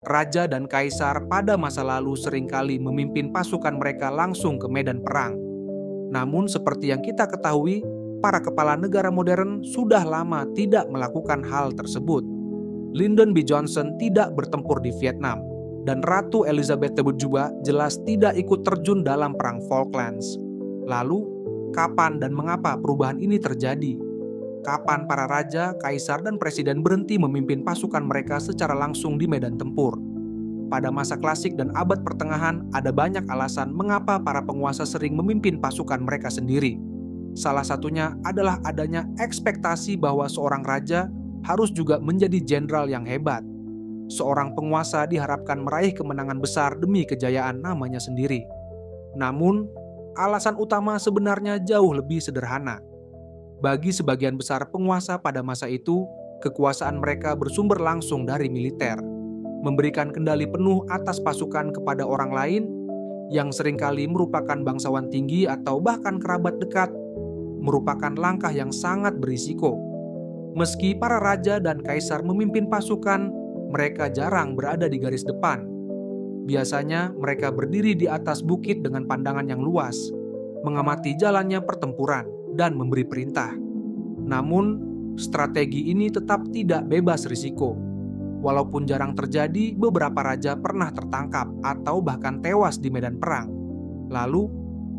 Raja dan kaisar pada masa lalu seringkali memimpin pasukan mereka langsung ke medan perang. Namun seperti yang kita ketahui, para kepala negara modern sudah lama tidak melakukan hal tersebut. Lyndon B. Johnson tidak bertempur di Vietnam, dan Ratu Elizabeth II jelas tidak ikut terjun dalam Perang Falklands. Lalu, kapan dan mengapa perubahan ini terjadi? Kapan para raja, kaisar, dan presiden berhenti memimpin pasukan mereka secara langsung di medan tempur? Pada masa klasik dan abad pertengahan, ada banyak alasan mengapa para penguasa sering memimpin pasukan mereka sendiri. Salah satunya adalah adanya ekspektasi bahwa seorang raja harus juga menjadi jenderal yang hebat. Seorang penguasa diharapkan meraih kemenangan besar demi kejayaan namanya sendiri. Namun, alasan utama sebenarnya jauh lebih sederhana. Bagi sebagian besar penguasa pada masa itu, kekuasaan mereka bersumber langsung dari militer. Memberikan kendali penuh atas pasukan kepada orang lain yang seringkali merupakan bangsawan tinggi atau bahkan kerabat dekat, merupakan langkah yang sangat berisiko. Meski para raja dan kaisar memimpin pasukan, mereka jarang berada di garis depan. Biasanya mereka berdiri di atas bukit dengan pandangan yang luas, mengamati jalannya pertempuran, dan memberi perintah. Namun, strategi ini tetap tidak bebas risiko. Walaupun jarang terjadi, beberapa raja pernah tertangkap atau bahkan tewas di medan perang. Lalu,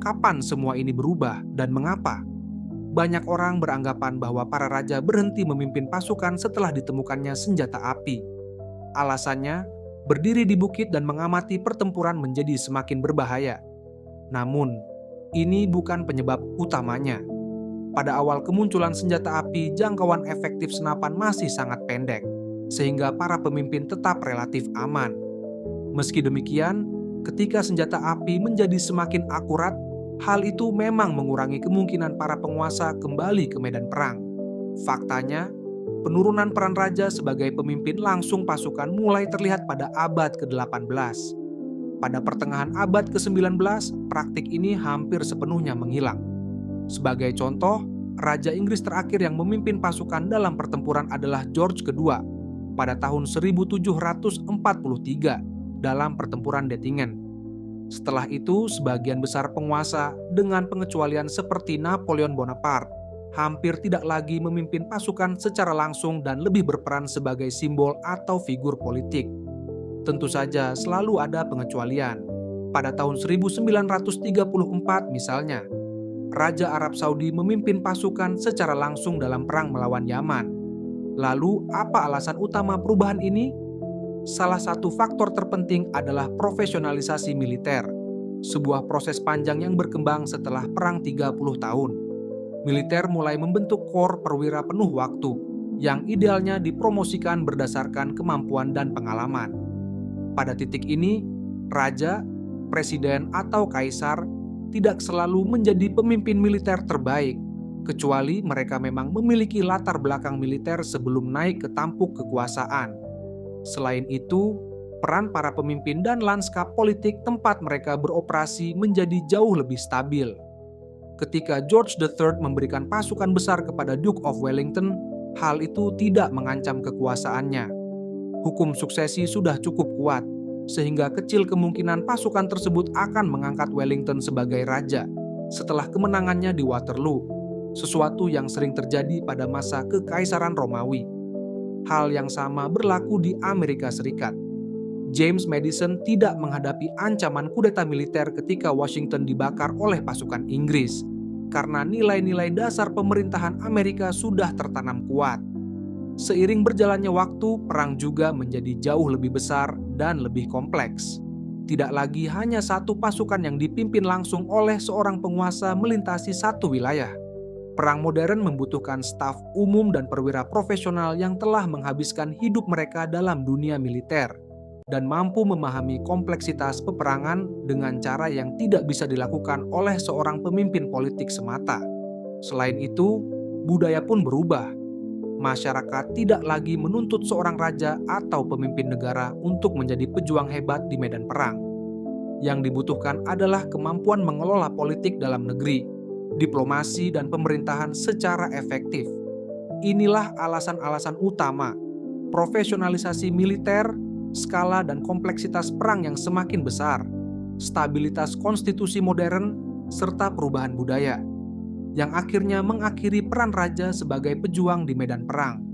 kapan semua ini berubah dan mengapa? Banyak orang beranggapan bahwa para raja berhenti memimpin pasukan setelah ditemukannya senjata api. Alasannya, berdiri di bukit dan mengamati pertempuran menjadi semakin berbahaya. Namun, ini bukan penyebab utamanya. Pada awal kemunculan senjata api, jangkauan efektif senapan masih sangat pendek, sehingga para pemimpin tetap relatif aman. Meski demikian, ketika senjata api menjadi semakin akurat, hal itu memang mengurangi kemungkinan para penguasa kembali ke medan perang. Faktanya, penurunan peran raja sebagai pemimpin langsung pasukan mulai terlihat pada abad ke-18. Pada pertengahan abad ke-19, praktik ini hampir sepenuhnya menghilang. Sebagai contoh, Raja Inggris terakhir yang memimpin pasukan dalam pertempuran adalah George II pada tahun 1743 dalam pertempuran Dettingen. Setelah itu, sebagian besar penguasa, dengan pengecualian seperti Napoleon Bonaparte, hampir tidak lagi memimpin pasukan secara langsung dan lebih berperan sebagai simbol atau figur politik. Tentu saja selalu ada pengecualian. Pada tahun 1934 misalnya, Raja Arab Saudi memimpin pasukan secara langsung dalam perang melawan Yaman. Lalu, apa alasan utama perubahan ini? Salah satu faktor terpenting adalah profesionalisasi militer, sebuah proses panjang yang berkembang setelah Perang 30 tahun. Militer mulai membentuk kor perwira penuh waktu, yang idealnya dipromosikan berdasarkan kemampuan dan pengalaman. Pada titik ini, raja, presiden, atau kaisar tidak selalu menjadi pemimpin militer terbaik, kecuali mereka memang memiliki latar belakang militer sebelum naik ke tampuk kekuasaan. Selain itu, peran para pemimpin dan lanskap politik tempat mereka beroperasi menjadi jauh lebih stabil. Ketika George III memberikan pasukan besar kepada Duke of Wellington, hal itu tidak mengancam kekuasaannya. Hukum suksesi sudah cukup kuat, sehingga kecil kemungkinan pasukan tersebut akan mengangkat Wellington sebagai raja setelah kemenangannya di Waterloo, sesuatu yang sering terjadi pada masa Kekaisaran Romawi. Hal yang sama berlaku di Amerika Serikat. James Madison tidak menghadapi ancaman kudeta militer ketika Washington dibakar oleh pasukan Inggris, karena nilai-nilai dasar pemerintahan Amerika sudah tertanam kuat. Seiring berjalannya waktu, perang juga menjadi jauh lebih besar dan lebih kompleks. Tidak lagi hanya satu pasukan yang dipimpin langsung oleh seorang penguasa melintasi satu wilayah. Perang modern membutuhkan staf umum dan perwira profesional yang telah menghabiskan hidup mereka dalam dunia militer dan mampu memahami kompleksitas peperangan dengan cara yang tidak bisa dilakukan oleh seorang pemimpin politik semata. Selain itu, budaya pun berubah. Masyarakat tidak lagi menuntut seorang raja atau pemimpin negara untuk menjadi pejuang hebat di medan perang. Yang dibutuhkan adalah kemampuan mengelola politik dalam negeri, diplomasi, dan pemerintahan secara efektif. Inilah alasan-alasan utama: profesionalisasi militer, skala dan kompleksitas perang yang semakin besar, stabilitas konstitusi modern, serta perubahan budaya, yang akhirnya mengakhiri peran raja sebagai pejuang di medan perang.